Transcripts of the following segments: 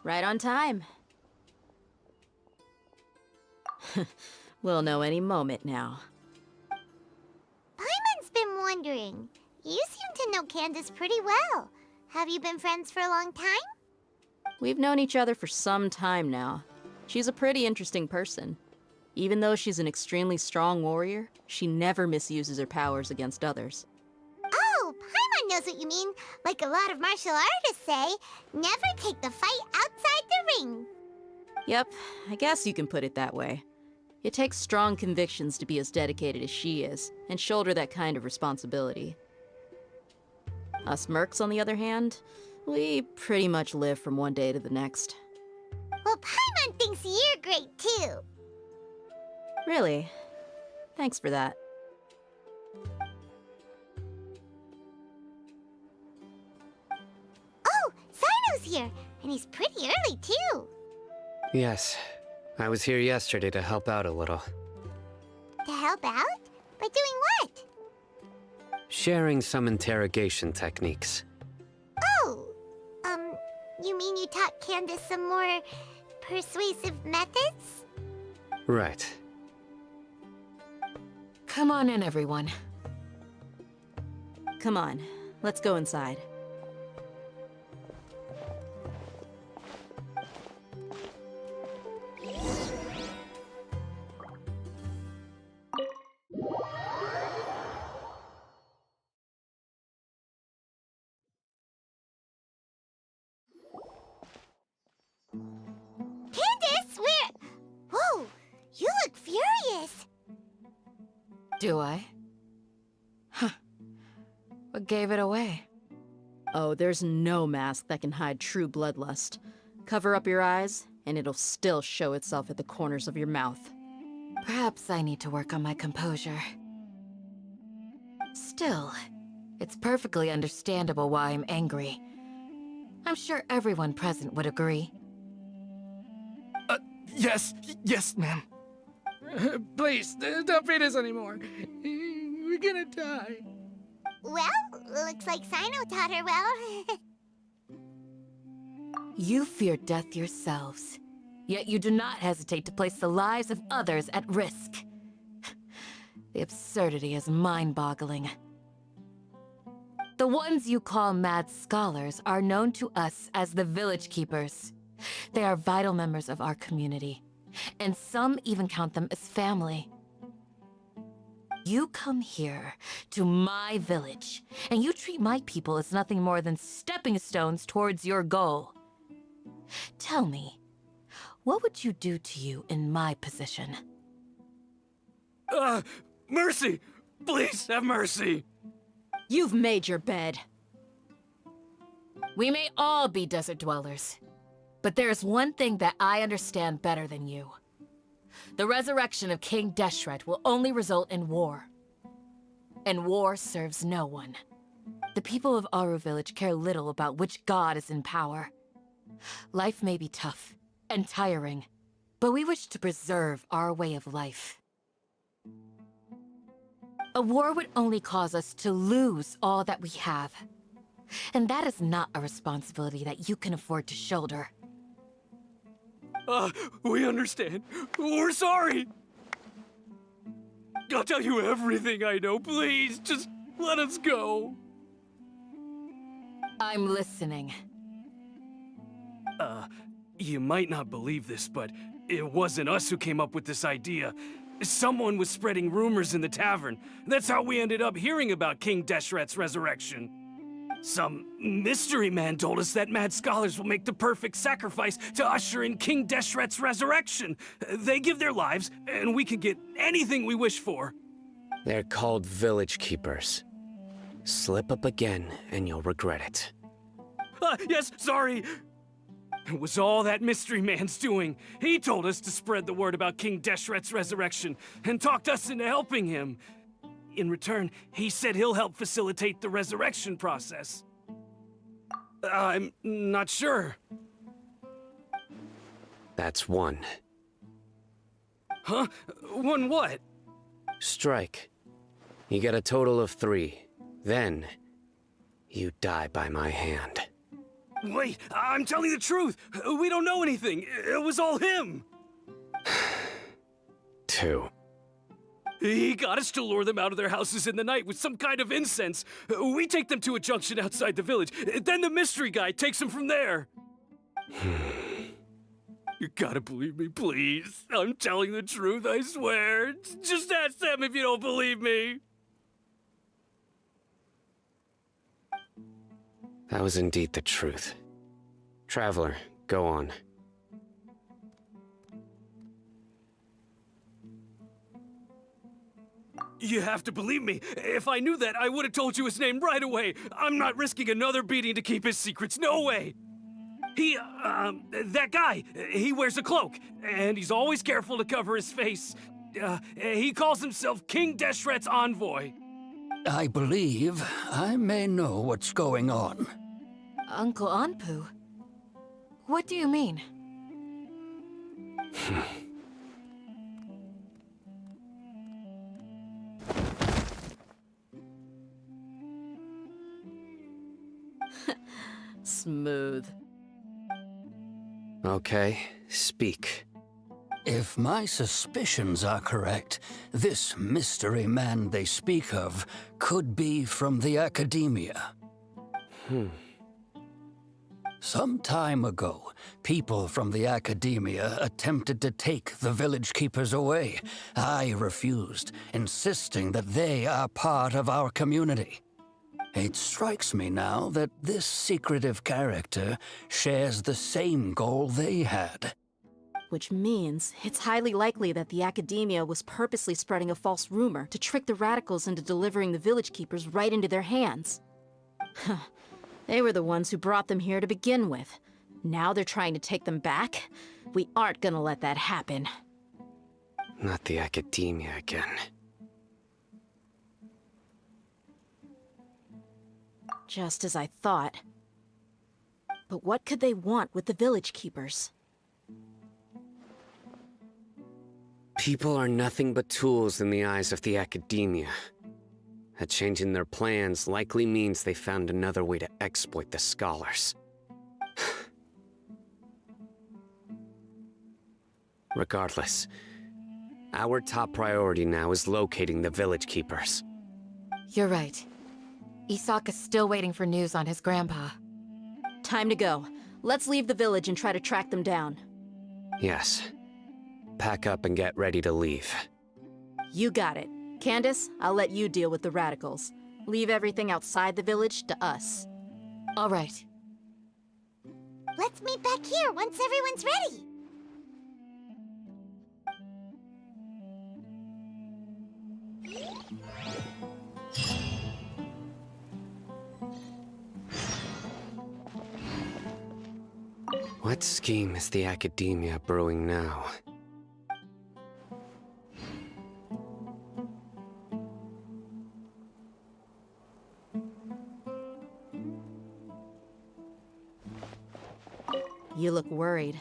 Right on time. We'll know any moment now. Paimon's been wondering. You seem to know Candace pretty well. Have you been friends for a long time? We've known each other for some time now. She's a pretty interesting person. Even though she's an extremely strong warrior, she never misuses her powers against others. Oh, Paimon knows what you mean. Like a lot of martial artists say, never take the fight outside the ring. Yep, I guess you can put it that way. It takes strong convictions to be as dedicated as she is, and shoulder that kind of responsibility. Us mercs, on the other hand, we pretty much live from one day to the next. Well, Paimon thinks you're great too. Really? Thanks for that. Oh, Sino's here, and he's pretty early too. Yes. I was here yesterday to help out a little. To help out? By doing what? Sharing some interrogation techniques. Oh, you mean you taught Candace some more persuasive methods? Right. Come on in, everyone. Come on, let's go inside. Candace, where? Whoa, you look furious. Do I? Huh. What gave it away? Oh, there's no mask that can hide true bloodlust. Cover up your eyes, and it'll still show itself at the corners of your mouth. Perhaps I need to work on my composure. Still, it's perfectly understandable why I'm angry. I'm sure everyone present would agree. Yes, ma'am. Please, don't feed us anymore. We're gonna die. Well, looks like Sino taught her well. You fear death yourselves, yet you do not hesitate to place the lives of others at risk. The absurdity is mind-boggling. The ones you call mad scholars are known to us as the Village Keepers. They are vital members of our community, and some even count them as family. You come here, to my village, and you treat my people as nothing more than stepping stones towards your goal. Tell me, what would you do to you in my position? Mercy! Please have mercy! You've made your bed. We may all be desert dwellers, but there's one thing that I understand better than you. The resurrection of King Deshret will only result in war. And war serves no one. The people of Aru Village care little about which god is in power. Life may be tough and tiring, but we wish to preserve our way of life. A war would only cause us to lose all that we have. And that is not a responsibility that you can afford to shoulder. We understand. We're sorry. I'll tell you everything I know. Please, just let us go. I'm listening. You might not believe this, but it wasn't us who came up with this idea. Someone was spreading rumors in the tavern. That's how we ended up hearing about King Deshret's resurrection. Some mystery man told us that mad scholars will make the perfect sacrifice to usher in King Deshret's resurrection. They give their lives, and we can get anything we wish for. They're called village keepers. Slip up again, and you'll regret it. Yes, sorry. It was all that mystery man's doing. He told us to spread the word about King Deshret's resurrection, and talked us into helping him. In return, he said he'll help facilitate the resurrection process. I'm not sure. That's one. Huh? One what? Strike. You get a total of 3. Then, you die by my hand. Wait, I'm telling the truth. We don't know anything. It was all him. 2. He got us to lure them out of their houses in the night with some kind of incense. We take them to a junction outside the village. Then the mystery guy takes them from there. You gotta believe me, please. I'm telling the truth, I swear. Just ask them if you don't believe me. That was indeed the truth. Traveler, go on. You have to believe me. If I knew that, I would have told you his name right away. I'm not risking another beating to keep his secrets. No way. That guy, he wears a cloak, and he's always careful to cover his face. He calls himself King Deshret's envoy. I believe I may know what's going on. Uncle Anpu? What do you mean? Smooth. Okay, speak. If my suspicions are correct, this mystery man they speak of could be from the academia. Some time ago, people from the academia attempted to take the village keepers away. I refused, insisting that they are part of our community. It strikes me now that this secretive character shares the same goal they had. Which means it's highly likely that the academia was purposely spreading a false rumor to trick the radicals into delivering the village keepers right into their hands. They were the ones who brought them here to begin with. Now they're trying to take them back? We aren't gonna let that happen. Not the academia again. Just as I thought. But what could they want with the village keepers? People are nothing but tools in the eyes of the academia. A change in their plans likely means they found another way to exploit the scholars. Regardless, our top priority now is locating the village keepers. You're right. Isak is still waiting for news on his grandpa. Time to go. Let's leave the village and try to track them down. Yes. Pack up and get ready to leave. You got it. Candace, I'll let you deal with the radicals. Leave everything outside the village to us. All right. Let's meet back here once everyone's ready. What scheme is the academia brewing now? You look worried.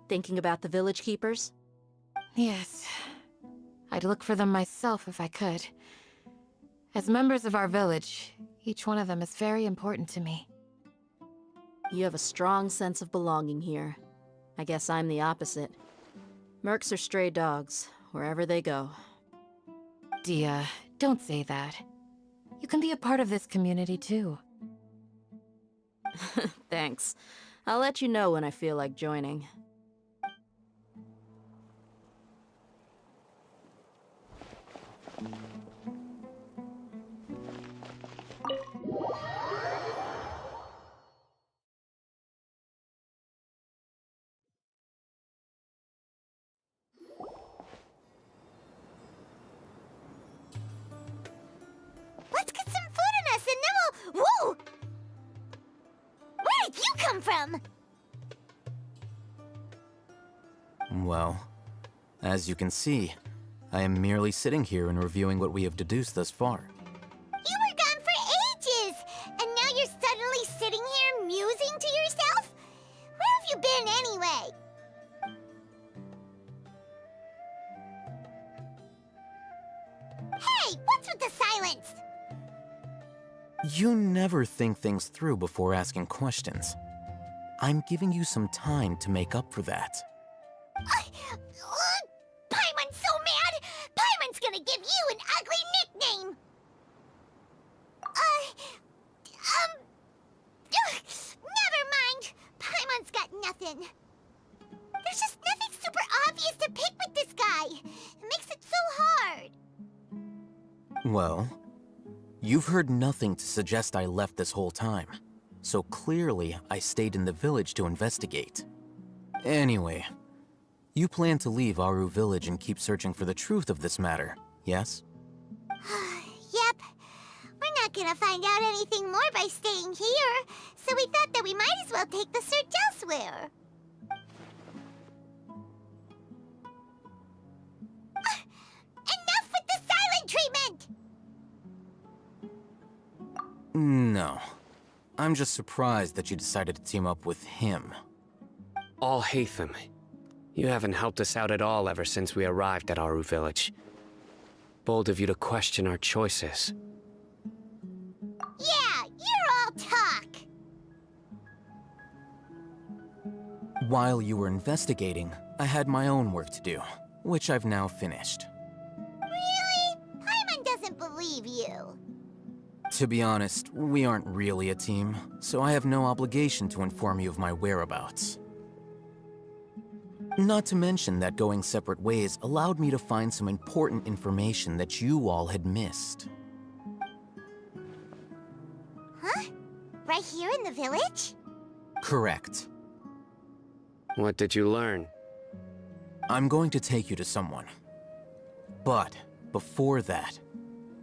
Thinking about the village keepers? Yes. I'd look for them myself if I could. As members of our village, each one of them is very important to me. You have a strong sense of belonging here. I guess I'm the opposite. Mercs are stray dogs, wherever they go. Dia, don't say that. You can be a part of this community too. Thanks. I'll let you know when I feel like joining. Let's get some food in us and then we'll... Whoa! Where did you come from? Well, as you can see, I am merely sitting here and reviewing what we have deduced thus far. You were gone for ages! And now you're suddenly sitting here musing to yourself? Where have you been anyway? Hey, what's with the silence? You never think things through before asking questions. I'm giving you some time to make up for that. Paimon's so mad! Paimon's gonna give you an ugly nickname! Never mind! Paimon's got nothing. There's just nothing super obvious to pick with this guy. It makes it so hard. Well, you've heard nothing to suggest I left this whole time, so clearly I stayed in the village to investigate. Anyway, you plan to leave Aru village and keep searching for the truth of this matter, yes? Yep. We're not gonna find out anything more by staying here, so we thought that we might as well take the search elsewhere. Enough with the silent treatment! No. I'm just surprised that you decided to team up with him. Alhaitham, you haven't helped us out at all ever since we arrived at Aru village. Bold of you to question our choices. Yeah, you're all talk. While you were investigating, I had my own work to do, which I've now finished. Really? Paimon doesn't believe you. To be honest, we aren't really a team, so I have no obligation to inform you of my whereabouts. Not to mention that going separate ways allowed me to find some important information that you all had missed. Huh? Right here in the village? Correct. What did you learn? I'm going to take you to someone. But before that,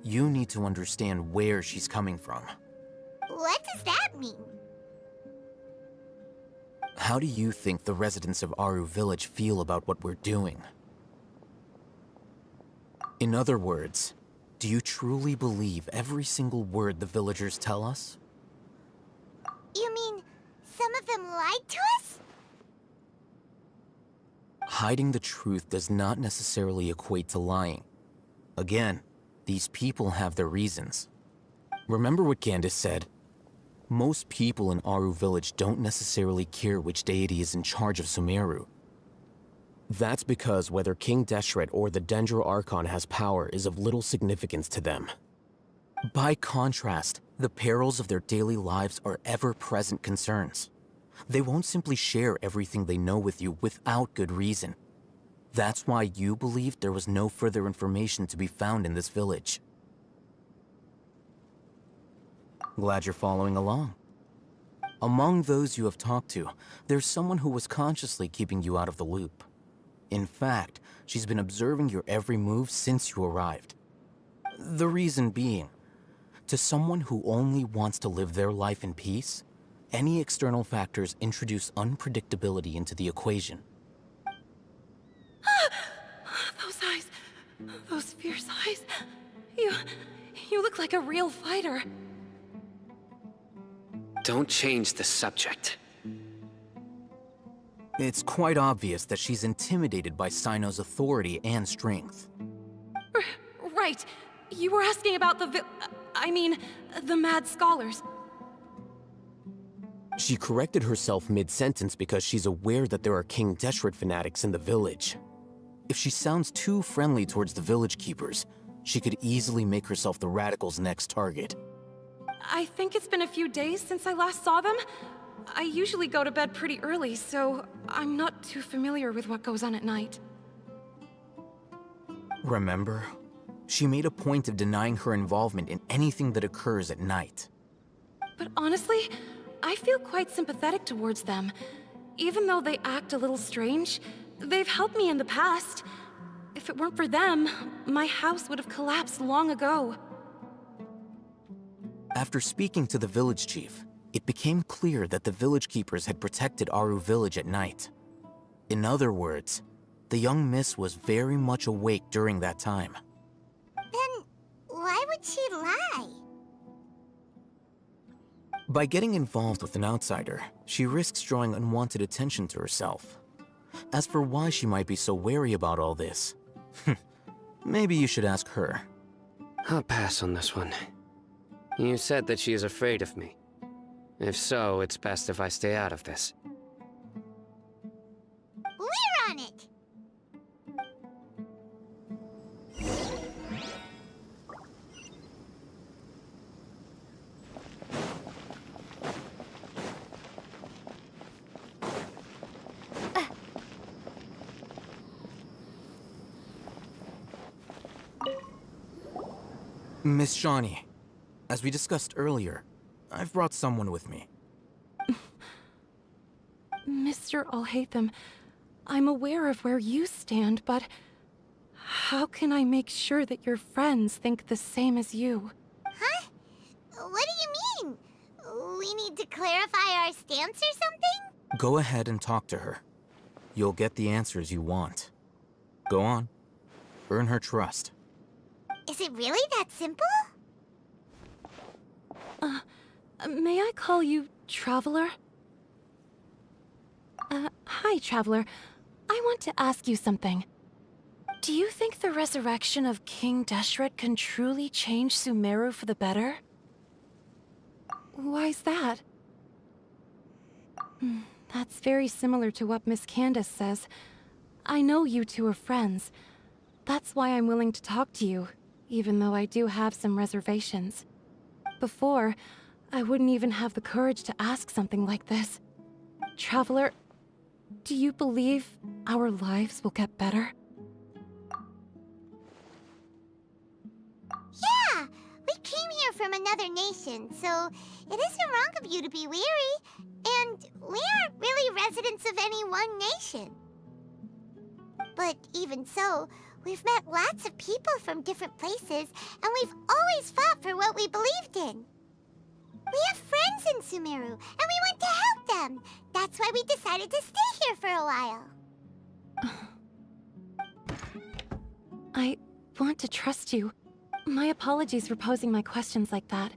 you need to understand where she's coming from. What does that mean? How do you think the residents of Aru village feel about what we're doing? In other words, do you truly believe every single word the villagers tell us? You mean some of them lied to us? Hiding the truth does not necessarily equate to lying. Again, these people have their reasons. Remember what Candace said? Most people in Aru village don't necessarily care which deity is in charge of Sumeru. That's because whether King Deshret or the Dendro Archon has power is of little significance to them. By contrast, the perils of their daily lives are ever-present concerns. They won't simply share everything they know with you without good reason. That's why you believed there was no further information to be found in this village. Glad you're following along. Among those you have talked to, there's someone who was consciously keeping you out of the loop. In fact, she's been observing your every move since you arrived. The reason being, to someone who only wants to live their life in peace, any external factors introduce unpredictability into the equation. Those eyes. Those fierce eyes. You look like a real fighter. Don't change the subject. It's quite obvious that she's intimidated by Sino's authority and strength. Right. You were asking about the mad scholars. She corrected herself mid-sentence because she's aware that there are King Deshret fanatics in the village. If she sounds too friendly towards the village keepers, she could easily make herself the Radicals' next target. I think it's been a few days since I last saw them. I usually go to bed pretty early, so I'm not too familiar with what goes on at night. Remember? She made a point of denying her involvement in anything that occurs at night. But honestly, I feel quite sympathetic towards them. Even though they act a little strange, they've helped me in the past. If it weren't for them, my house would have collapsed long ago. After speaking to the village chief, it became clear that the village keepers had protected Aru village at night. In other words, the young miss was very much awake during that time. Then why would she lie? By getting involved with an outsider, she risks drawing unwanted attention to herself. As for why she might be so wary about all this, maybe you should ask her. I'll pass on this one. You said that she is afraid of me. If so, it's best if I stay out of this. We're on it! Miss Shawnee, as we discussed earlier, I've brought someone with me. Mr. Alhaitham, I'm aware of where you stand, but how can I make sure that your friends think the same as you? Huh? What do you mean? We need to clarify our stance or something? Go ahead and talk to her. You'll get the answers you want. Go on. Earn her trust. Is it really that simple? May I call you Traveler? Hi, Traveler. I want to ask you something. Do you think the resurrection of King Deshret can truly change Sumeru for the better? Why's that? That's very similar to what Miss Candace says. I know you two are friends. That's why I'm willing to talk to you, even though I do have some reservations. Before, I wouldn't even have the courage to ask something like this. Traveler, do you believe our lives will get better? Yeah! We came here from another nation, so it isn't wrong of you to be weary. And we aren't really residents of any one nation. But even so, we've met lots of people from different places, and we've always fought for what we believed in. We have friends in Sumeru, and we want to help them. That's why we decided to stay here for a while. I want to trust you. My apologies for posing my questions like that.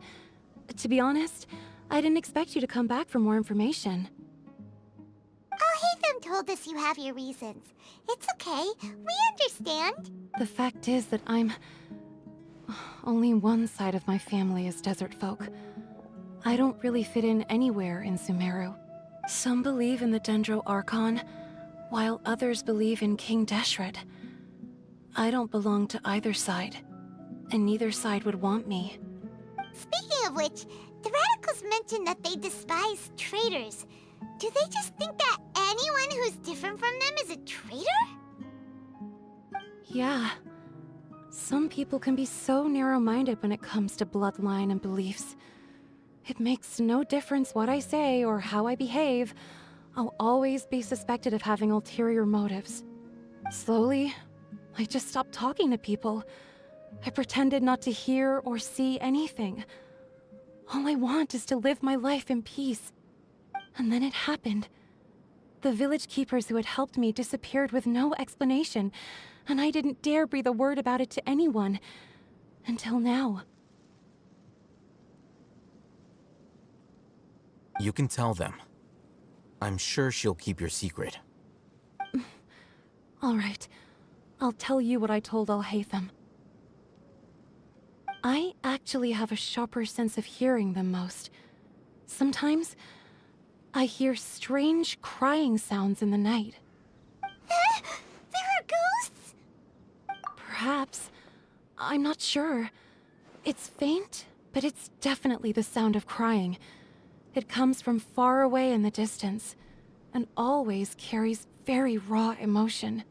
To be honest, I didn't expect you to come back for more information. Alhaitham told us you have your reasons. It's okay. We understand. The fact is that only one side of my family is desert folk. I don't really fit in anywhere in Sumeru. Some believe in the Dendro Archon, while others believe in King Deshret. I don't belong to either side, and neither side would want me. Speaking of which, the Radicals mentioned that they despise traitors. Do they just think that anyone who's different from them is a traitor? Yeah. Some people can be so narrow-minded when it comes to bloodline and beliefs. It makes no difference what I say or how I behave. I'll always be suspected of having ulterior motives. Slowly, I just stopped talking to people. I pretended not to hear or see anything. All I want is to live my life in peace. And then it happened. The village keepers who had helped me disappeared with no explanation, and I didn't dare breathe a word about it to anyone. Until now. You can tell them. I'm sure she'll keep your secret. All right. I'll tell you what I told Al-Haytham. I actually have a sharper sense of hearing than most. Sometimes, I hear strange crying sounds in the night. There are ghosts? Perhaps. I'm not sure. It's faint, but it's definitely the sound of crying. It comes from far away in the distance, and always carries very raw emotion.